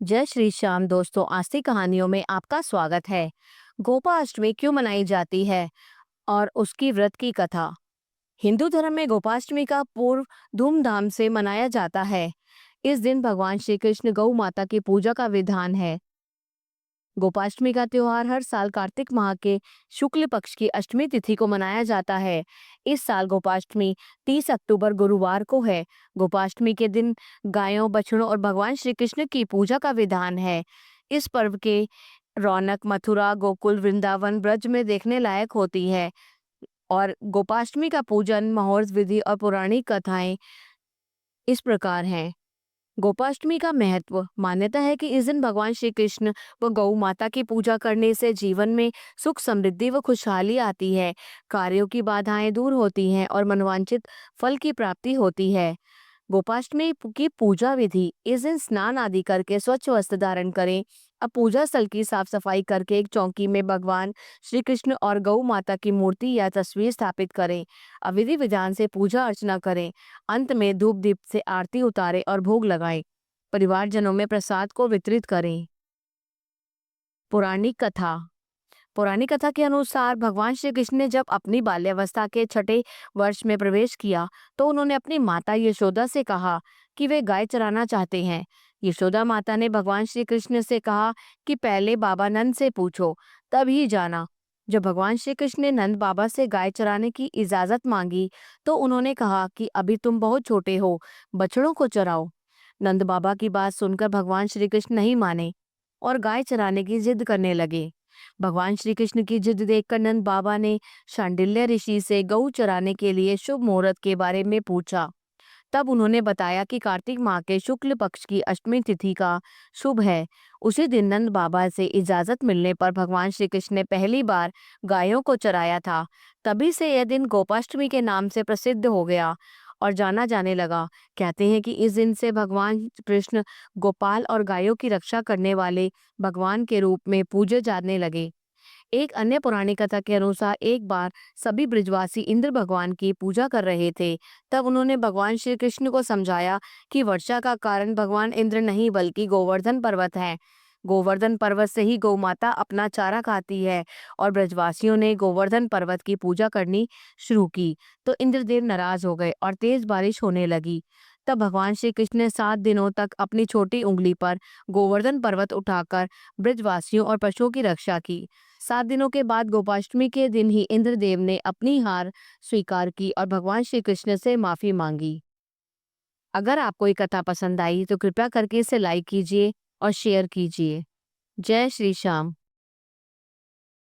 जय श्री श्याम दोस्तों, आज की कहानियों में आपका स्वागत है। गोपाष्टमी क्यों मनाई जाती है और उसकी व्रत की कथा। हिंदू धर्म में गोपाष्टमी का पूर्व धूमधाम से मनाया जाता है। इस दिन भगवान श्री कृष्ण गौ माता की पूजा का विधान है। गोपाष्टमी का त्योहार हर साल कार्तिक माह के शुक्ल पक्ष की अष्टमी तिथि को मनाया जाता है। इस साल गोपाष्टमी 30 अक्टूबर गुरुवार को है। गोपाष्टमी के दिन गायों, बछड़ों और भगवान श्री कृष्ण की पूजा का विधान है। इस पर्व के रौनक मथुरा, गोकुल, वृंदावन, ब्रज में देखने लायक होती है। और गोपाष्टमी का पूजन, मुहूर्त विधि और पौराणिक कथाएं इस प्रकार हैं। गोपाष्टमी का महत्व। मान्यता है कि इस दिन भगवान श्री कृष्ण व गौ माता की पूजा करने से जीवन में सुख, समृद्धि व खुशहाली आती है। कार्यों की बाधाएं दूर होती हैं और मनवांछित फल की प्राप्ति होती है। गोपाष्टमी की पूजा विधि। इस दिन स्नान आदि करके स्वच्छ वस्त्र धारण करें। अब पूजा स्थल की साफ सफाई करके एक चौकी में भगवान श्री कृष्ण और गौ माता की मूर्ति या तस्वीर स्थापित करें। अब विधि विधान से पूजा अर्चना करें। अंत में धूप दीप से आरती उतारें और भोग लगाएं। परिवारजनों में प्रसाद को वितरित करें। पौराणिक कथा। पौराणिक कथा के अनुसार भगवान श्री कृष्ण ने जब अपनी बाल्यावस्था के छठे वर्ष में प्रवेश किया तो उन्होंने अपनी माता यशोदा से कहा कि वे गाय चराना चाहते हैं। यशोदा माता ने भगवान श्री कृष्ण से कहा कि पहले बाबा नंद से पूछो, तब ही जाना। जब भगवान श्री कृष्ण ने नंद बाबा से गाय चराने की इजाजत मांगी तो उन्होंने कहा कि अभी तुम बहुत छोटे हो, बछड़ों को चराओ। नंद बाबा की बात सुनकर भगवान श्री कृष्ण नहीं माने और गाय चराने की जिद करने लगे। भगवान श्री कृष्ण की जिद देखकर नंद बाबा ने शांडिल्य ऋषि से गऊ चराने के लिए शुभ मुहूर्त के बारे में पूछा। तब उन्होंने बताया कि कार्तिक माह के शुक्ल पक्ष की अष्टमी तिथि का शुभ है। उसी दिन नंद बाबा से इजाजत मिलने पर भगवान श्री कृष्ण ने पहली बार गायों को चराया था। तभी से यह दिन गोपाष्टमी के नाम से प्रसिद्ध हो गया और जाना जाने लगा। कहते हैं कि इस दिन से भगवान कृष्ण गोपाल और गायों की रक्षा करने वाले भगवान के रूप में पूजे जाने लगे। एक अन्य पुरानी कथा के अनुसार एक बार सभी ब्रिजवासी इंद्र भगवान की पूजा कर रहे थे। तब उन्होंने भगवान श्री कृष्ण को समझाया कि वर्षा का कारण भगवान इंद्र नहीं बल्कि गोवर्धन पर्वत है। गोवर्धन पर्वत से ही गौ माता अपना चारा खाती है और ब्रजवासियों ने गोवर्धन पर्वत की पूजा करनी शुरू की तो इंद्रदेव नाराज हो गए और तेज बारिश होने लगी। तब भगवान श्री कृष्ण ने 7 दिनों तक अपनी छोटी उंगली पर गोवर्धन पर्वत उठाकर ब्रजवासियों और पशुओं की रक्षा की। 7 दिनों के बाद गोपाष्टमी के दिन ही इंद्रदेव ने अपनी हार स्वीकार की और भगवान श्री कृष्ण से माफी मांगी। अगर आपको ये कथा पसंद आई तो कृपया करके इसे लाइक कीजिए और शेयर कीजिए। जय श्री श्याम।